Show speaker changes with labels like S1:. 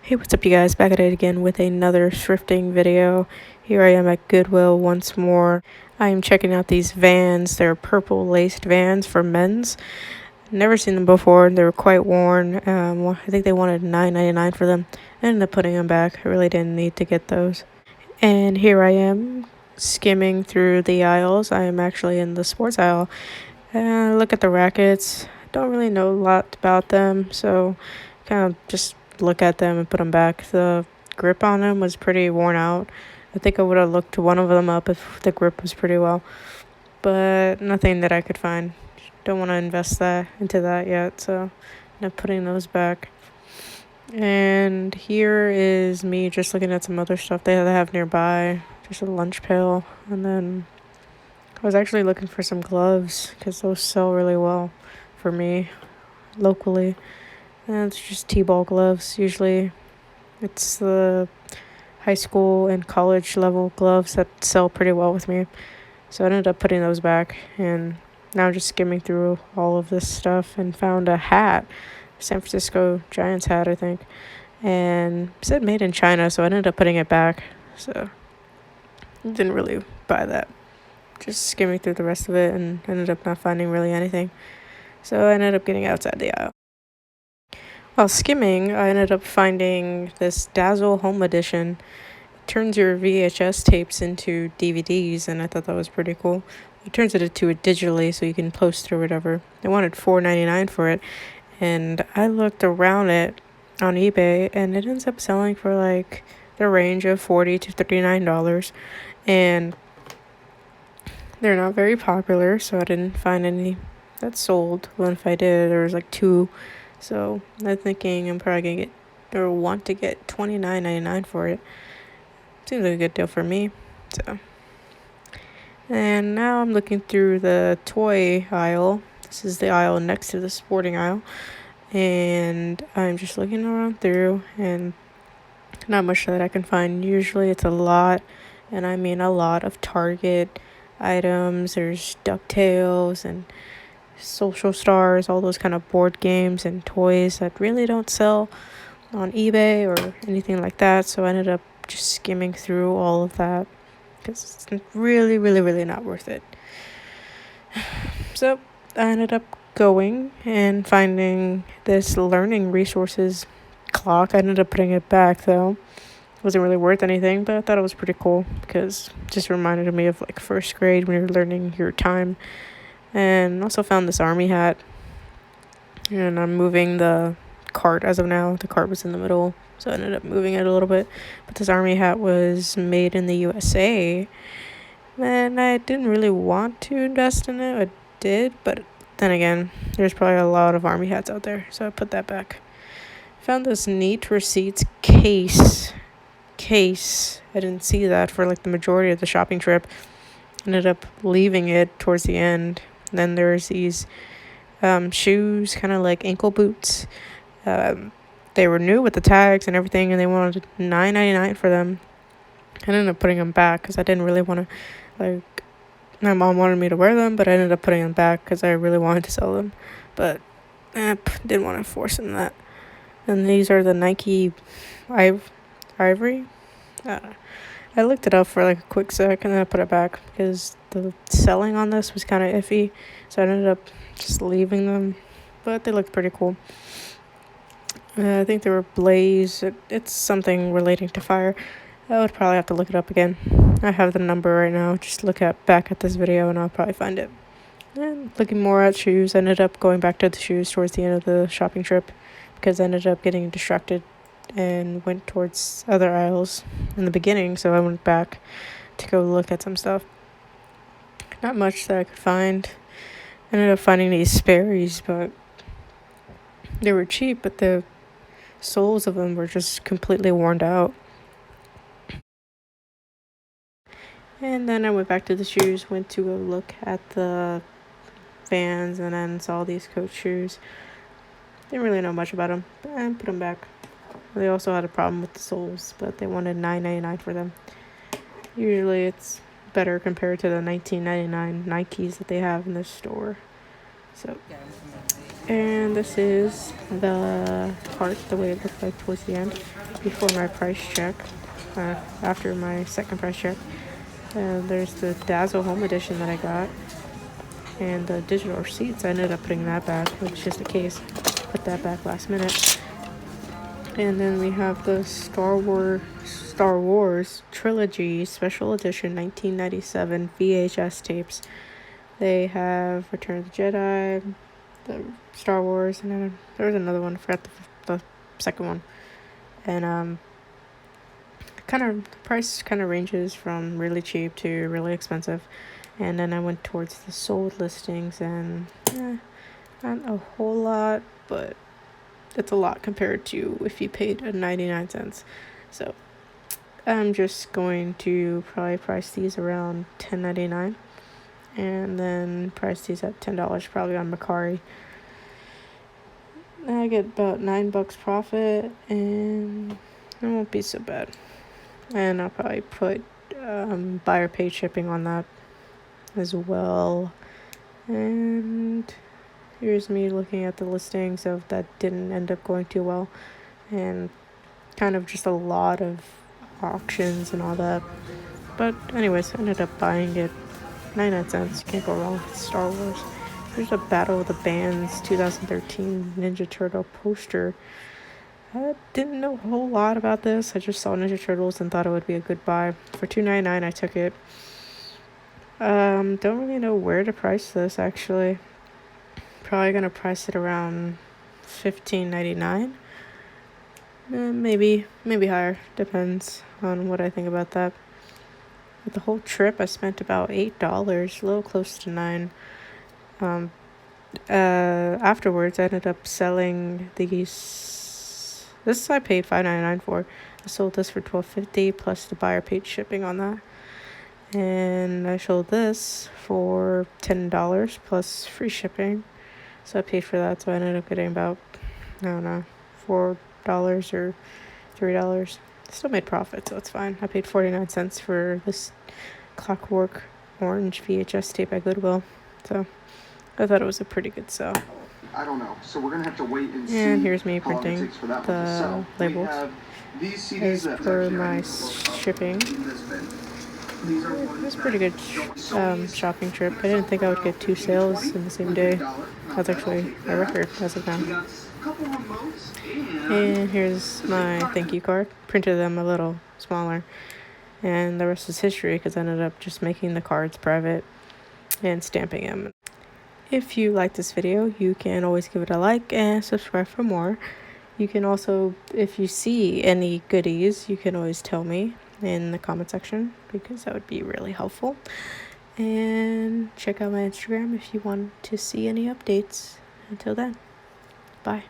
S1: Hey, what's up, you guys? Back at it again with another thrifting video. Here I am at Goodwill once more. I am checking out these Vans. They're purple laced Vans for men's. Never seen them before. They were quite worn. I think they wanted $9.99 for them. I ended up putting them back. I really didn't need to get those. And here I am skimming through the aisles. I am actually in the sports aisle. Look at the rackets. Don't really know a lot about them, so kind of just look at them and put them back. The grip on them was pretty worn out. I think I would have looked one of them up if the grip was pretty well, but nothing that I could find. Don't want to invest that into that yet, so I'm putting those back. And here is me just looking at some other stuff they have nearby, just a lunch pail. And then I was actually looking for some gloves because those sell really well for me locally. And it's just T-ball gloves. Usually it's the high school and college level gloves that sell pretty well with me. So I ended up putting those back, and now I'm just skimming through all of this stuff and found a hat, San Francisco Giants hat, I think. And it said made in China, so I ended up putting it back. So I didn't really buy that. Just skimming through the rest of it and ended up not finding really anything. So I ended up getting outside the aisle. While skimming, I ended up finding this Dazzle Home Edition. It turns your VHS tapes into DVDs, and I thought that was pretty cool. It turns it into it digitally, so you can post through whatever. I wanted $4.99 for it, and I looked around it on eBay, and it ends up selling for like the range of $40 to $39, and they're not very popular, so I didn't find any that sold. Well, if I did, there was like two. So I'm thinking I'm probably gonna get or want to get $29.99 for it. Seems like a good deal for me. So, and now I'm looking through the toy aisle. This is the aisle next to the sporting aisle, and I'm just looking around through, and not much that I can find. Usually it's a lot, and I mean a lot of Target items. There's DuckTales and Social Stars, all those kind of board games and toys that really don't sell on eBay or anything like that. So I ended up just skimming through all of that because it's really, really, really not worth it. So I ended up going and finding this learning resources clock. I ended up putting it back though. It wasn't really worth anything, but I thought it was pretty cool because it just reminded me of like first grade when you're learning your time. And also found this army hat, and I'm moving the cart as of now. The cart was in the middle, so I ended up moving it a little bit. But this army hat was made in the USA, and I didn't really want to invest in it. I did, but then again, there's probably a lot of army hats out there, so I put that back. Found this neat receipts case. I didn't see that for like the majority of the shopping trip. Ended up leaving it towards the end. And then there's these shoes, kind of like ankle boots. They were new with the tags and everything, and they wanted $9.99 for them. I ended up putting them back because I didn't really want to, like, my mom wanted me to wear them, but I ended up putting them back because I really wanted to sell them. But didn't want to force them that. And these are the Nike Ivory. I looked it up for like a quick sec, and then I put it back because the selling on this was kind of iffy, so I ended up just leaving them, but they looked pretty cool. I think they were Blaze. It's something relating to fire. I would probably have to look it up again. I have the number right now. Just look back at this video and I'll probably find it. And looking more at shoes, I ended up going back to the shoes towards the end of the shopping trip because I ended up getting distracted and went towards other aisles in the beginning, so I went back to go look at some stuff. Not much that I could find. I ended up finding these Sperry's, but they were cheap, but the soles of them were just completely worn out. And then I went back to the shoes, went to go look at the Vans, and then saw these Coach shoes. Didn't really know much about them, but I put them back. They also had a problem with the soles, but they wanted $9.99 for them. Usually it's better compared to the $19.99 Nikes that they have in this store. So, and this is the cart, the way it looked like towards the end. before my price check, after my second price check. There's the Dazzle Home Edition that I got, and the digital receipts. I ended up putting that back. It was just a case. Put that back last minute. And then we have the Star Wars Trilogy Special Edition 1997 VHS tapes. They have Return of the Jedi, the Star Wars, and then there was another one. I forgot the second one. And the price kind of ranges from really cheap to really expensive. And then I went towards the sold listings, and not a whole lot, but it's a lot compared to if you paid 99 cents. So I'm just going to probably price these around $10.99, and then price these at $10 probably on Mercari. I get about $9 profit, and it won't be so bad. And I'll probably put buyer paid shipping on that as well. And here's me looking at the listings of that didn't end up going too well, and kind of just a lot of auctions and all that. But anyways, I ended up buying it 99 cents. You can't go wrong with Star Wars. There's a Battle of the Bands 2013 Ninja Turtle poster. I didn't know a whole lot about this. I just saw Ninja Turtles and thought it would be a good buy. For $2.99 I took it. Don't really know where to price this actually. Probably gonna price it around $15.99. Maybe higher. Depends on what I think about that. With the whole trip I spent about $8, a little close to $9. Afterwards I ended up selling these. This I paid $5.99 for. I sold this for $12.50 plus the buyer paid shipping on that. And I sold this for $10 plus free shipping. So I paid for that, so I ended up getting about, I don't know, $4 or $3. Still made profit, so it's fine. I paid 49 cents for this Clockwork Orange VHS tape at Goodwill. So I thought it was a pretty good sell.
S2: I don't know. So we're going to have to wait and see.
S1: And here's me printing the labels as per my shipping. It was a pretty good shopping trip. I didn't think I would get 2 sales in the same day. That's actually a record as of now. And here's my thank you card. Printed them a little smaller. And the rest is history because I ended up just making the cards private and stamping them. If you like this video, you can always give it a like and subscribe for more. You can also, if you see any goodies, you can always tell me in the comment section because that would be really helpful. And check out my Instagram if you want to see any updates. Until then, bye.